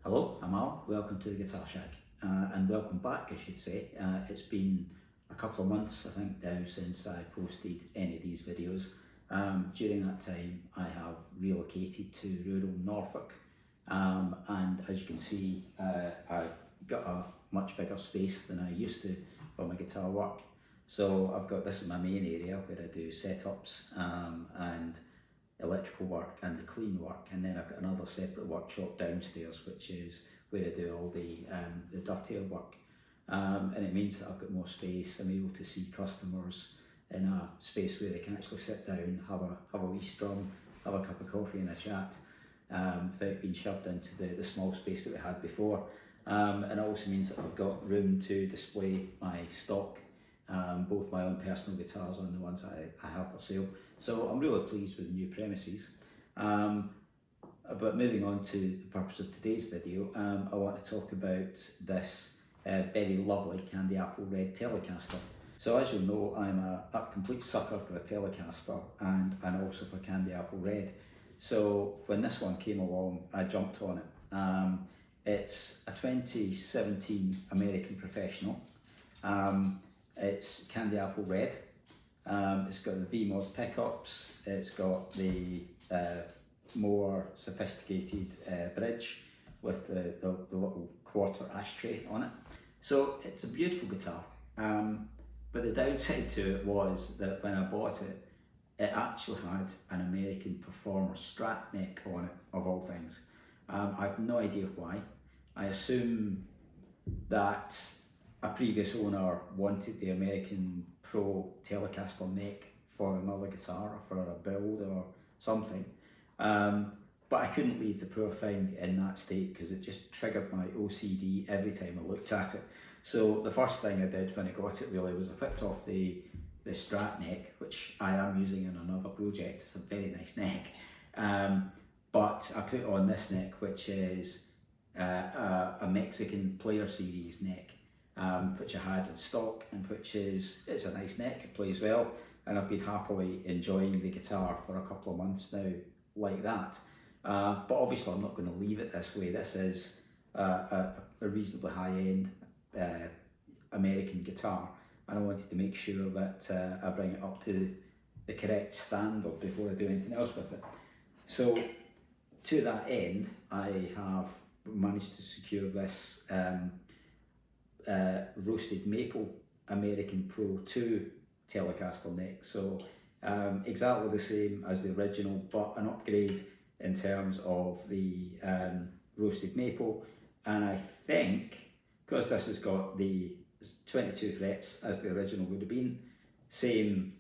Hello, I'm Al, welcome to the Guitar Shack, and welcome back I should say. It's been a couple of months I think now since I posted any of these videos. During that time I have relocated to rural Norfolk, and as you can see I've got a much bigger space than I used to for my guitar work. So I've got this in my main area where I do setups and electrical work and the clean work, and then I've got another separate workshop downstairs which is where I do all the dirtier work, and it means that I've got more space. I'm able to see customers in a space where they can actually sit down, have a wee strum, have a cup of coffee and a chat, without being shoved into the small space that we had before, and it also means that I've got room to display my stock, both my own personal guitars and the ones I have for sale. So I'm really pleased with the new premises. But moving on to the purpose of today's video, I want to talk about this very lovely Candy Apple Red Telecaster. So as you'll know, I'm a complete sucker for a Telecaster and also for Candy Apple Red. So when this one came along, I jumped on it. It's a 2017 American Professional. It's Candy Apple Red. It's got the V-Mod pickups, it's got the more sophisticated bridge with the little quarter ashtray on it. So it's a beautiful guitar, but the downside to it was that when I bought it, it actually had an American Performer Strat neck on it, of all things. I've no idea why. I assume that a previous owner wanted the American Pro Telecaster neck for another guitar or for a build or something, but I couldn't leave the poor thing in that state because it just triggered my OCD every time I looked at it. So the first thing I did when I got it really was I whipped off the Strat neck, which I am using in another project. It's a very nice neck, but I put on this neck, which is a Mexican Player Series neck, which I had in stock, and it's a nice neck, it plays well, and I've been happily enjoying the guitar for a couple of months now like that. But obviously I'm not going to leave it this way. This is a reasonably high-end American guitar, and I wanted to make sure that I bring it up to the correct standard before I do anything else with it. So to that end, I have managed to secure this roasted maple American Pro 2 Telecaster neck. So exactly the same as the original, but an upgrade in terms of the roasted maple. And I think, because this has got the 22 frets as the original would have been, same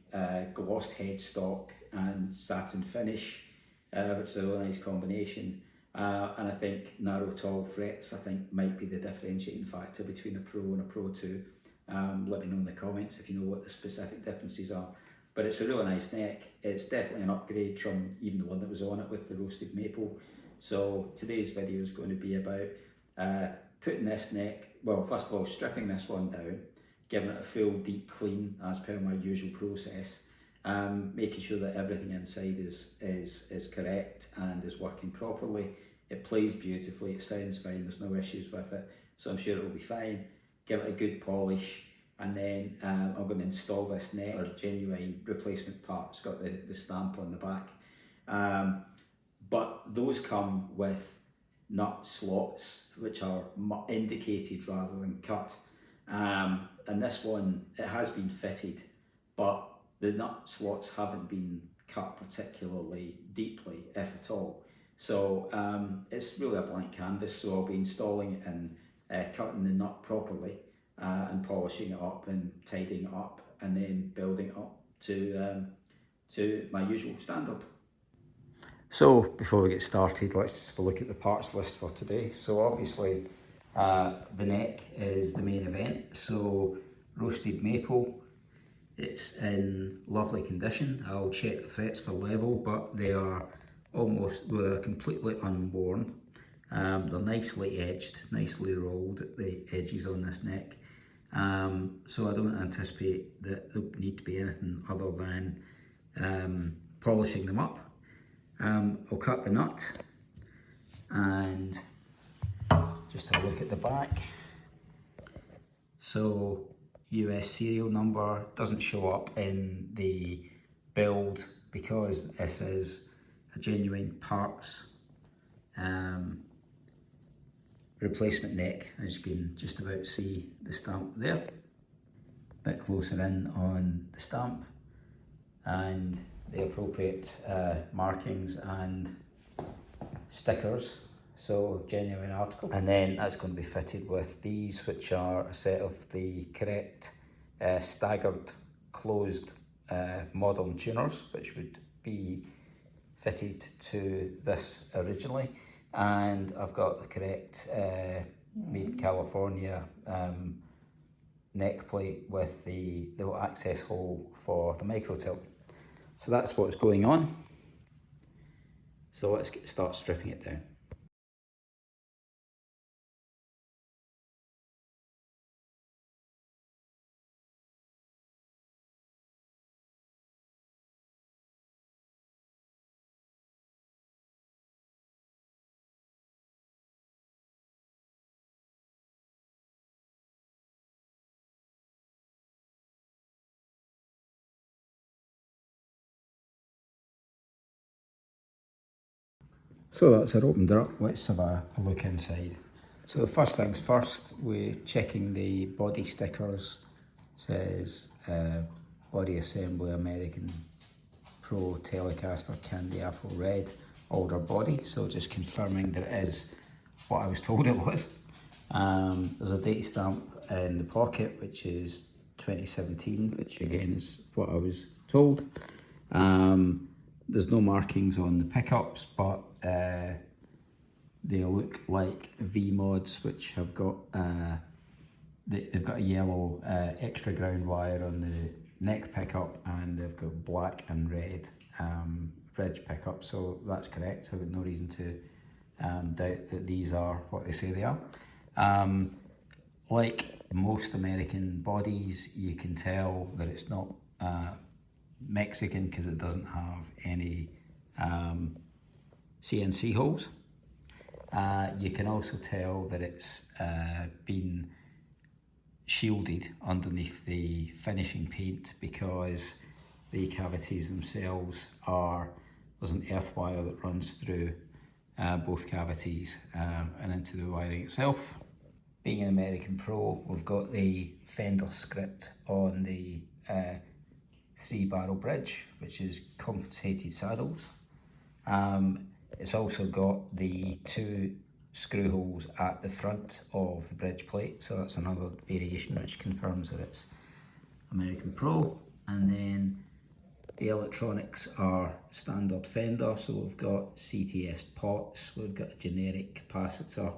glossed headstock and satin finish, which is a really nice combination. And I think narrow tall frets I think might be the differentiating factor between a Pro and a Pro 2. Let me know in the comments if you know what the specific differences are. But it's a really nice neck. It's definitely an upgrade from even the one that was on it with the roasted maple. So today's video is going to be about putting this neck, well, first of all stripping this one down, giving it a full deep clean as per my usual process, making sure that everything inside is correct and is working properly. It plays beautifully, it sounds fine, there's no issues with it, so I'm sure it will be fine. Give it a good polish, and then I'm going to install this neck or Genuine replacement part. It's got the stamp on the back, but those come with nut slots which are indicated rather than cut, and this one, it has been fitted, but the nut slots haven't been cut particularly deeply, if at all. So it's really a blank canvas, so I'll be installing it and cutting the nut properly and polishing it up and tidying it up, and then building it up to my usual standard. So before we get started, let's just have a look at the parts list for today. So obviously the neck is the main event. So roasted maple, it's in lovely condition. I'll check the frets for level, but they are they're completely unworn. They're nicely edged, nicely rolled at the edges on this neck. So I don't anticipate that there need to be anything other than polishing them up. I'll cut the nut and just have a look at the back. So US serial number doesn't show up in the build because this is a Genuine Parts replacement neck, as you can just about see the stamp there. A bit closer in on the stamp and the appropriate markings and stickers, so genuine article. And then that's going to be fitted with these, which are a set of the correct staggered closed modern tuners, which would be fitted to this originally. And I've got the correct made in California neck plate with the little access hole for the micro tilt. So that's what's going on. So let's start stripping it down. So that's it opened up. Let's have a look inside. So the first things first, we're checking the body stickers. It says body assembly American Pro Telecaster Candy Apple Red older body. So just confirming that it is what I was told it was. There's a date stamp in the pocket, which is 2017, which again is what I was told. There's no markings on the pickups, but they look like V mods, which have got they've got a yellow extra ground wire on the neck pickup, and they've got black and red bridge pickup. So that's correct. So I've got no reason to doubt that these are what they say they are. Like most American bodies, you can tell that it's not Mexican because it doesn't have any CNC holes. You can also tell that it's been shielded underneath the finishing paint because the cavities themselves there's an earth wire that runs through both cavities and into the wiring itself. Being an American Pro, we've got the Fender script on the 3-barrel bridge, which is compensated saddles. It's also got the 2 screw holes at the front of the bridge plate, so that's another variation which confirms that it's American Pro. And then the electronics are standard Fender, so we've got CTS pots, we've got a generic capacitor,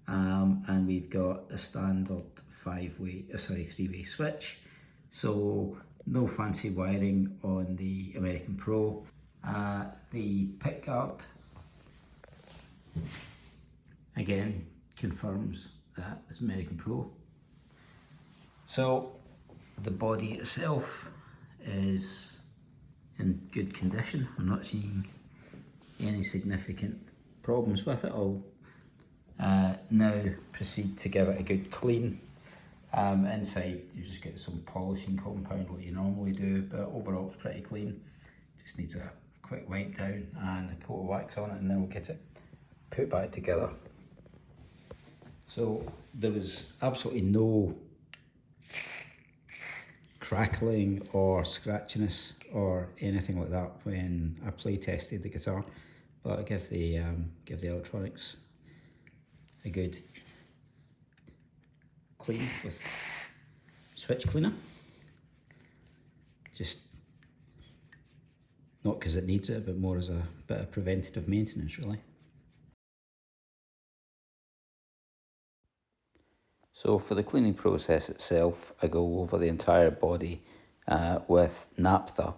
and we've got a standard 3-way switch. So no fancy wiring on the American Pro. The pickguard again confirms that it's American Pro. So the body itself is in good condition. I'm not seeing any significant problems with it. I'll now proceed to give it a good clean. Inside you just get some polishing compound like you normally do, but overall it's pretty clean. Just needs a quick wipe down and a coat of wax on it, and then we'll get it put back together. So there was absolutely no crackling or scratchiness or anything like that when I play tested the guitar, but I give the electronics a good clean with switch cleaner. Just not because it needs it, but more as a bit of preventative maintenance, really. So for the cleaning process itself, I go over the entire body with naphtha,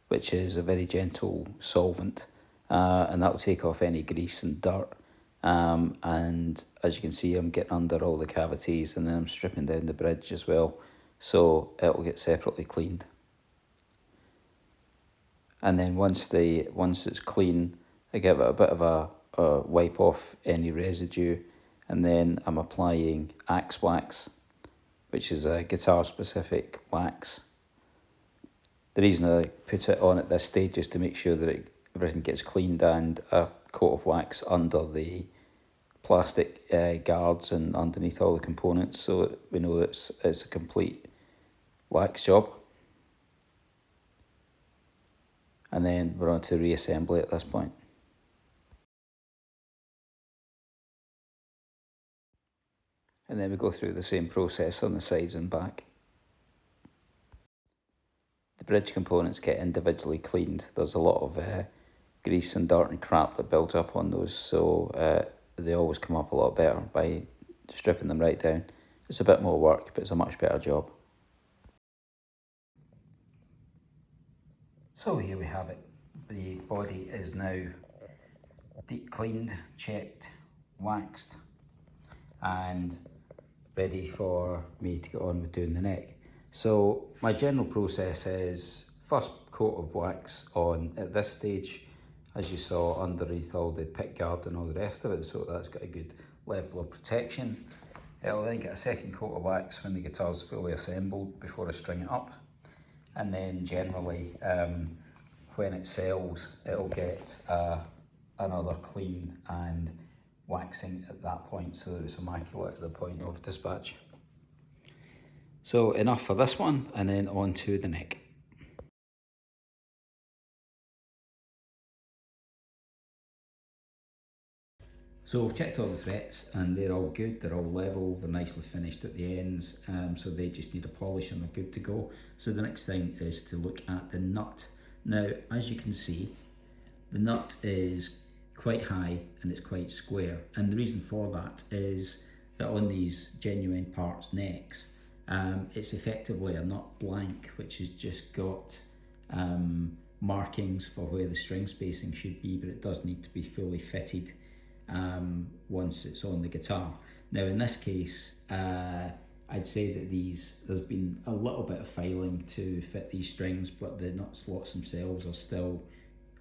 which is a very gentle solvent, and that will take off any grease and dirt. And as you can see, I'm getting under all the cavities, and then I'm stripping down the bridge as well, so it will get separately cleaned. And then once it's clean, I give it a bit of a wipe off any residue, and then I'm applying axe wax, which is a guitar specific wax. The reason I put it on at this stage is to make sure that everything gets cleaned and a coat of wax under the plastic guards and underneath all the components, so that we know that it's a complete wax job. And then we're on to reassembly at this point. And then we go through the same process on the sides and back. The bridge components get individually cleaned. There's a lot of grease and dirt and crap that builds up on those, so they always come up a lot better by stripping them right down. It's a bit more work, but it's a much better job. So here we have it. The body is now deep cleaned, checked, waxed, and ready for me to get on with doing the neck. So my general process is first coat of wax on at this stage, as you saw, underneath all the pick guard and all the rest of it, so that's got a good level of protection. It'll then get a second coat of wax when the guitar's fully assembled before I string it up, and then generally when it sells it'll get another clean and waxing at that point, so that it's immaculate at the point of dispatch. So enough for this one, and then on to the neck. So we've checked all the frets and they're all good, they're all level, they're nicely finished at the ends, so they just need a polish and they're good to go. So the next thing is to look at the nut. Now, as you can see, the nut is quite high and it's quite square, and the reason for that is that on these Genuine Parts necks, it's effectively a nut blank, which has just got markings for where the string spacing should be, but it does need to be fully fitted once it's on the guitar. Now in this case, I'd say that there's been a little bit of filing to fit these strings, but the nut slots themselves are still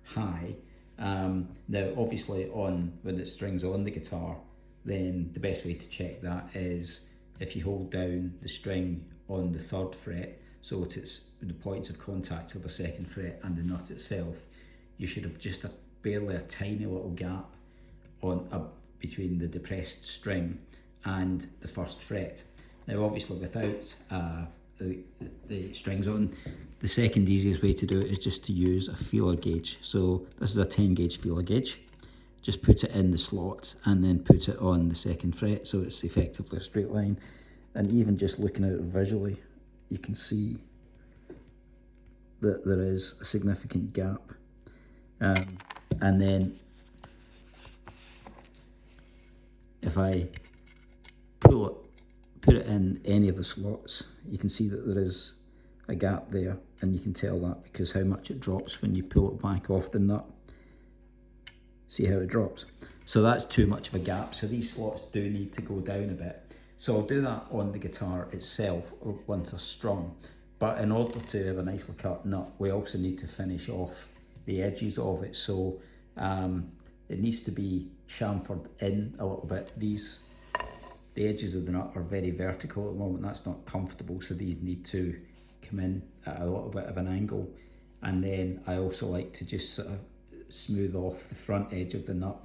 high. Now obviously when the string's on the guitar, then the best way to check that is if you hold down the string on the 3rd fret, so it's the points of contact of the 2nd fret and the nut itself, you should have just barely a tiny little gap between the depressed string and the 1st fret. Now obviously without the strings on, the second easiest way to do it is just to use a feeler gauge. So this is a 10 gauge feeler gauge. Just put it in the slot and then put it on the 2nd fret, so it's effectively a straight line. And even just looking at it visually, you can see that there is a significant gap. And then if I put it in any of the slots, you can see that there is a gap there, and you can tell that because how much it drops when you pull it back off the nut. See how it drops? So that's too much of a gap, so these slots do need to go down a bit. So I'll do that on the guitar itself once they're strung, but in order to have a nicely cut nut, we also need to finish off the edges of it, so it needs to be chamfered in a little bit. The edges of the nut are very vertical at the moment, that's not comfortable, so these need to come in at a little bit of an angle. And then I also like to just sort of smooth off the front edge of the nut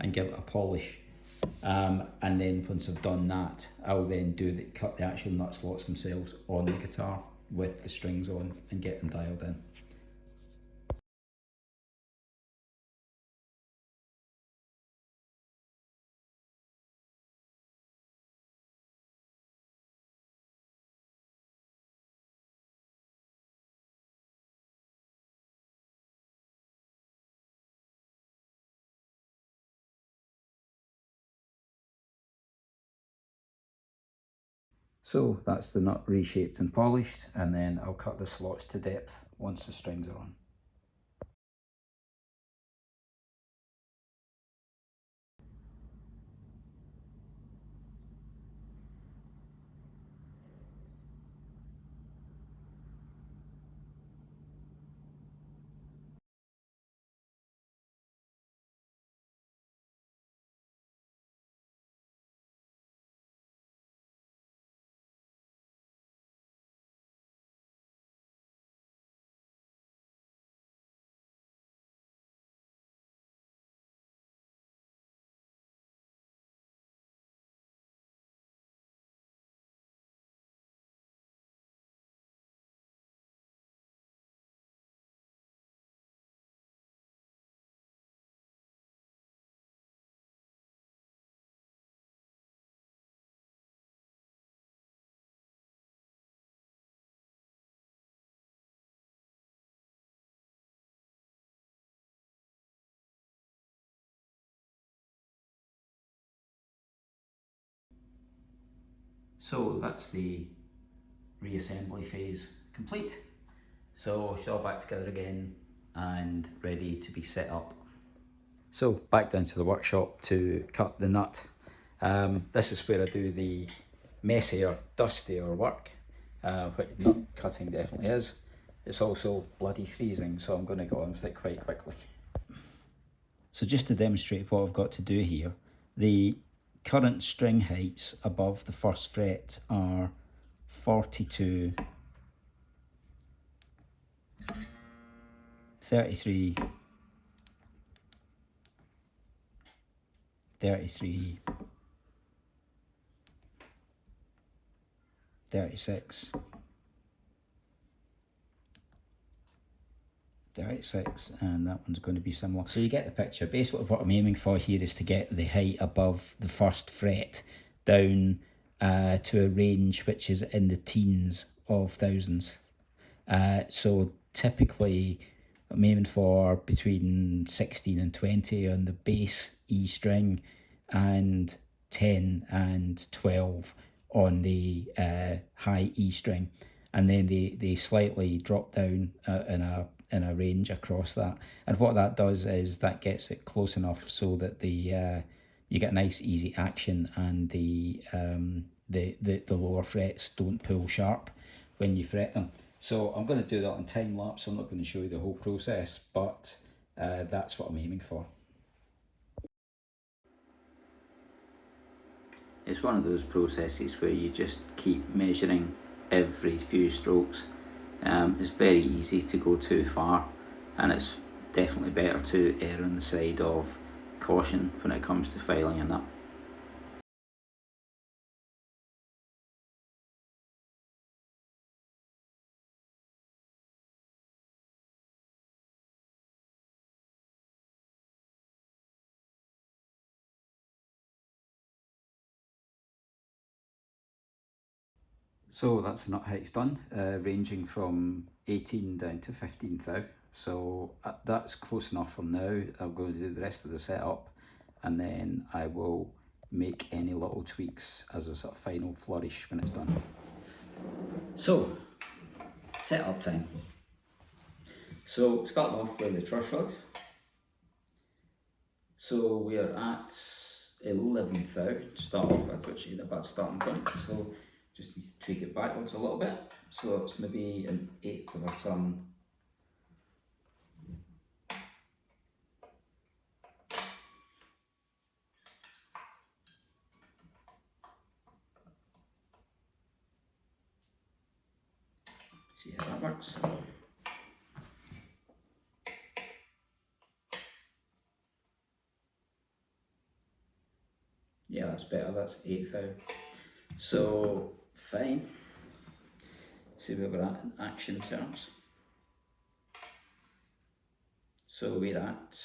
and give it a polish. And then once I've done that, I'll then cut the actual nut slots themselves on the guitar with the strings on and get them dialed in. So that's the nut reshaped and polished, and then I'll cut the slots to depth once the strings are on. So that's the reassembly phase complete. So it's all back together again and ready to be set up. So back down to the workshop to cut the nut. This is where I do the messier, dustier work, which nut cutting definitely is. It's also bloody freezing, so I'm going to go on with it quite quickly. So just to demonstrate what I've got to do here, the current string heights above the first fret are 42, 33, 33, 36, 36, and that one's going to be similar. So you get the picture. Basically what I'm aiming for here is to get the height above the first fret down to a range which is in the teens of thousands. So typically I'm aiming for between 16 and 20 on the bass E string and 10 and 12 on the high E string, and then they slightly drop down in a range across that. And what that does is that gets it close enough so that you get nice easy action, and the lower frets don't pull sharp when you fret them. So I'm going to do that on time lapse. I'm not going to show you the whole process, but that's what I'm aiming for. It's one of those processes where you just keep measuring every few strokes. It's very easy to go too far, and it's definitely better to err on the side of caution when it comes to filing a nut. So that's the nut heights done, ranging from 18 down to 15 thou. So that's close enough for now. I'm going to do the rest of the setup, and then I will make any little tweaks as a sort of final flourish when it's done. So, setup time. So starting off with the truss rod. So we are at 11 thou to start off with, which is a bad starting point. So just need to tweak it backwards a little bit. So it's maybe an eighth of a turn. See how that works. Yeah, that's better, that's 8 thou. So, fine. See where we're at in action terms. So we're at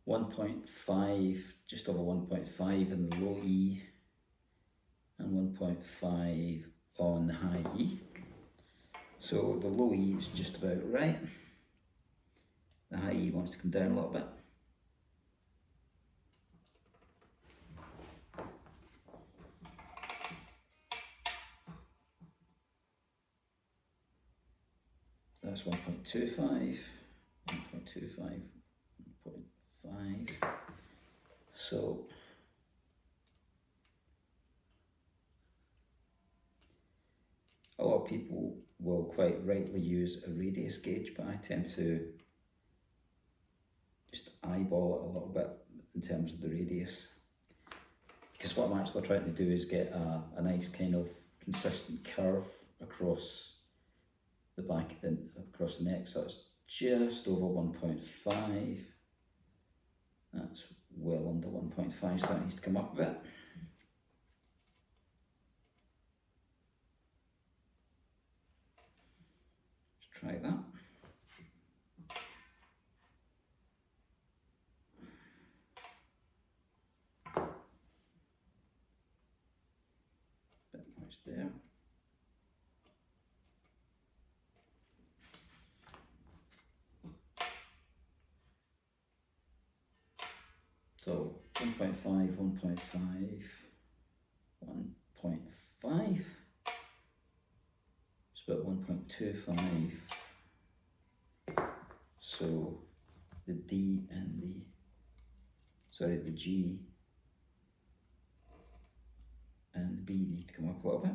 1.5, just over 1.5 in the low E, and 1.5 on the high E. So the low E is just about right. The high E wants to come down a little bit. That's 1.25, 1.25, 1.5. So a lot of people will quite rightly use a radius gauge, but I tend to just eyeball it a little bit in terms of the radius, because what I'm actually trying to do is get a nice kind of consistent curve across the back of the, across the neck. So it's just over 1.5. That's well under 1.5, so that needs to come up a bit. Let's try that. Bit much there. So 1.5, 1.5, 0.5. It's about 1.25. So the D and the G and the B need to come up a little bit.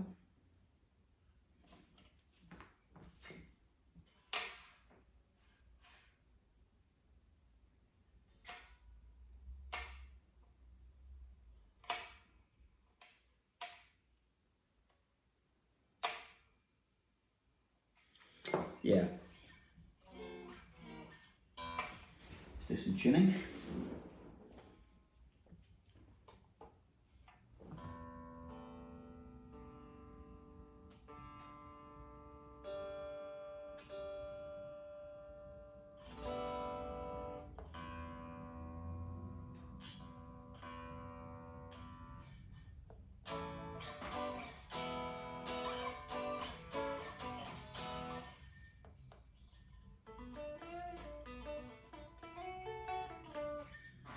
Yeah. Let's do some tuning.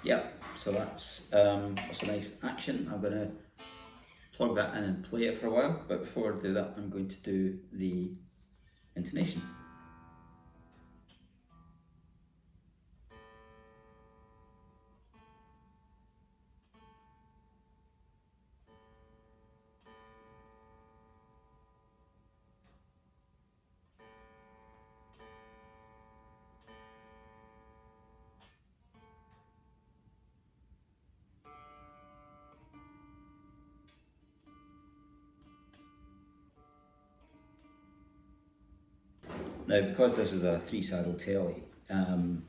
Yep, so that's a nice action. I'm going to plug that in and play it for a while, but before I do that, I'm going to do the intonation. Now, because this is a 3-saddle telly, I'm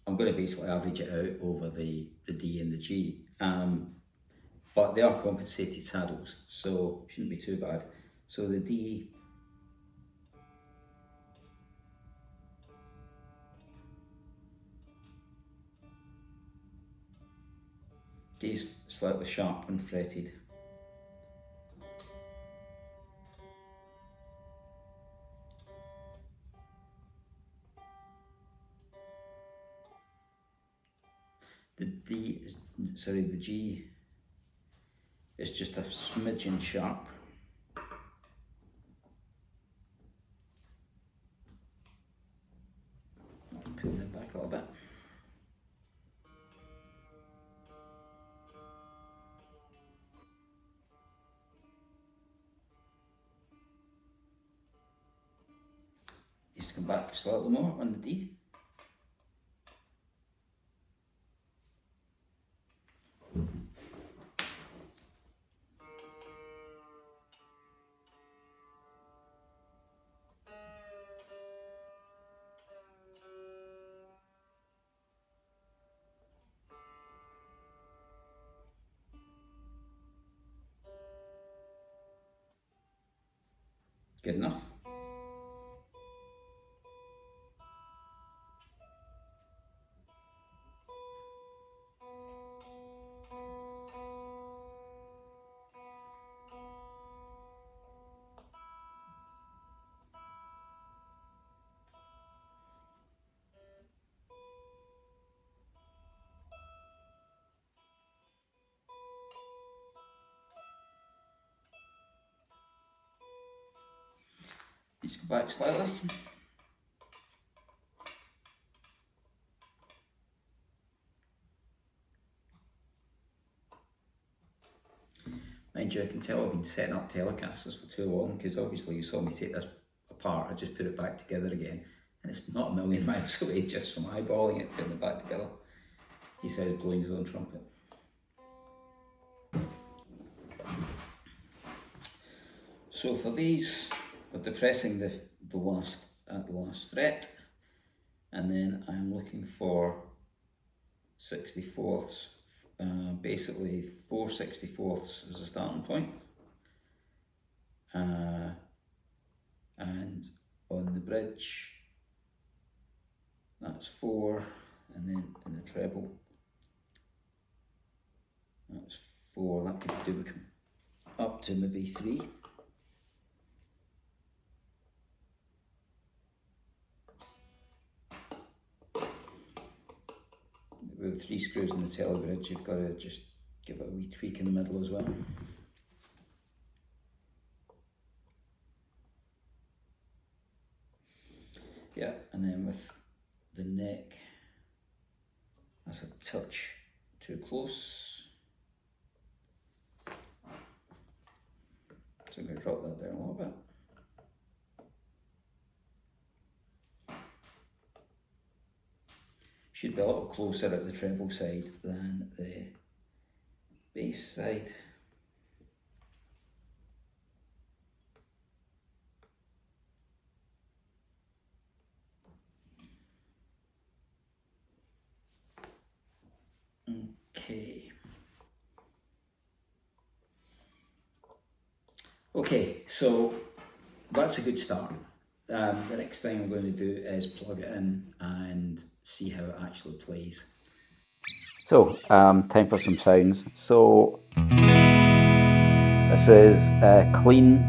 going to basically average it out over the D and the G, but they are compensated saddles, so shouldn't be too bad. So the D's slightly sharp and fretted. The G is just a smidgen sharp. Pull them back a little bit. Needs to come back slightly more on the D. Good enough. Let's go back slightly. Mind you, I can tell I've been setting up Telecasters for too long, because obviously you saw me take this apart. I just put it back together again, and it's not a million miles away just from eyeballing it, putting it back together. He says blowing his own trumpet. So for these, we're depressing the last fret, and then I'm looking for 64ths, basically 4 64ths as a starting point, and on the bridge that's 4, and then in the treble that's 4. That could do up to maybe 3. With 3 screws in the telly bridge, you've got to just give it a wee tweak in the middle as well. and then with the neck, that's a touch too close. So I'm going to drop that down a little bit. Should be a little closer at the treble side than the bass side. Okay, so that's a good start. The next thing I'm going to do is plug it in and see how it actually plays. So, time for some sounds. So, this is clean.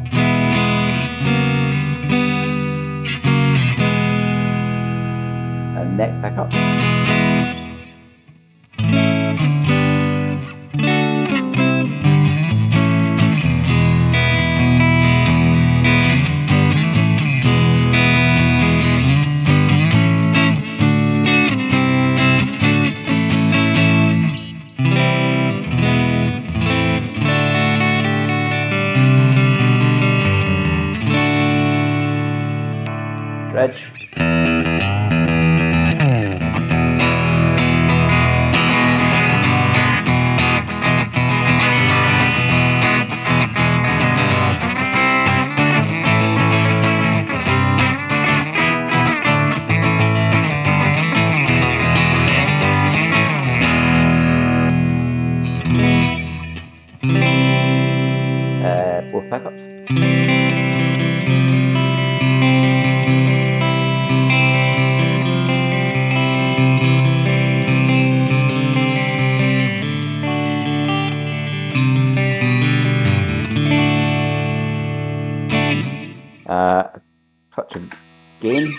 And neck pickup. Bridge. Both pickups. Touch of gain.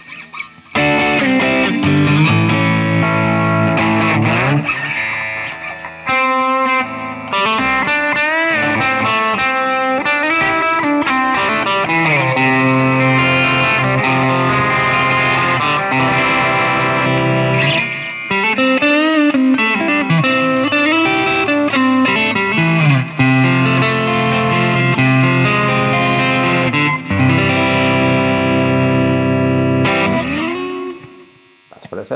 That's what it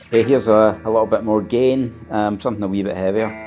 Okay, here's a little bit more gain, something a wee bit heavier.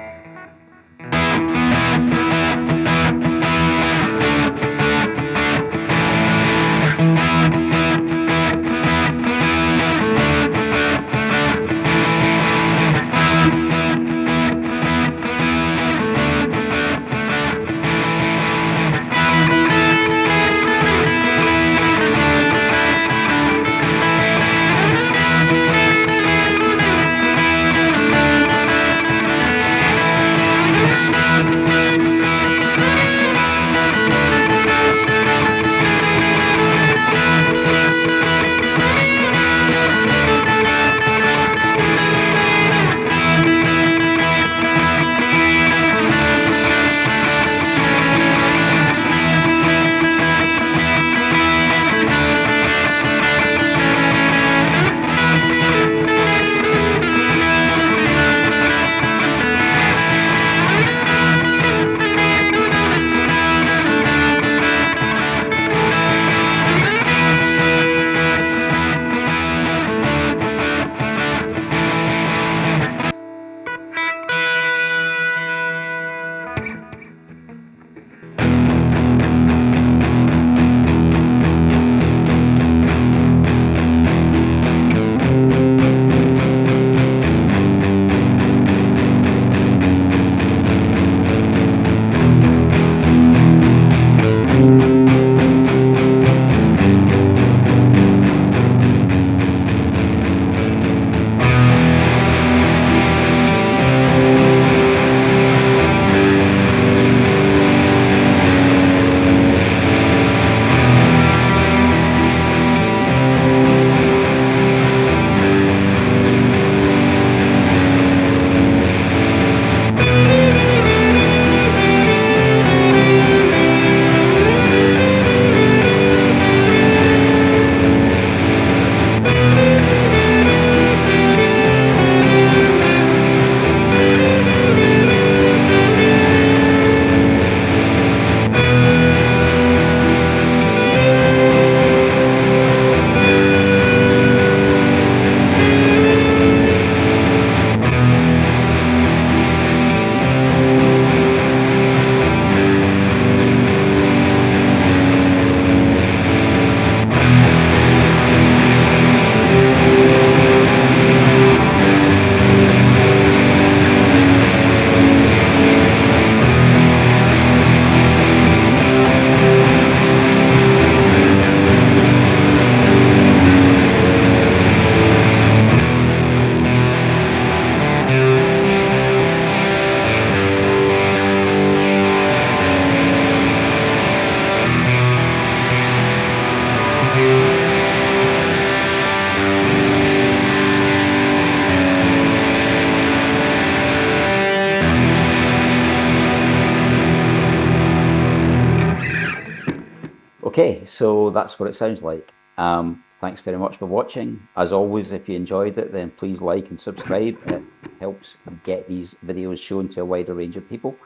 Okay, so that's what it sounds like. Thanks very much for watching. As always, if you enjoyed it, then please like and subscribe. It helps get these videos shown to a wider range of people.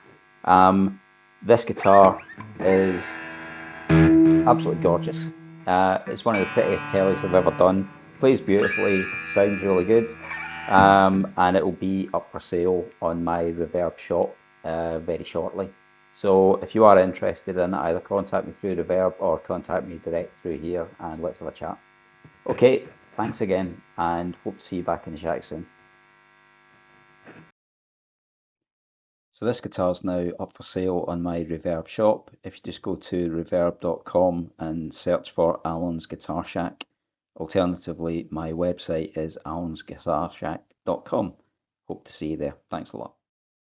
This guitar is absolutely gorgeous. It's one of the prettiest tellies I've ever done. Plays beautifully, sounds really good, and it will be up for sale on my Reverb shop very shortly. So if you are interested in it, either contact me through Reverb or contact me direct through here and let's have a chat. Okay, thanks again and hope to see you back in the shack soon. So this guitar is now up for sale on my Reverb shop. If you just go to reverb.com and search for Alan's Guitar Shack. Alternatively, my website is alansguitarshack.com. Hope to see you there. Thanks a lot.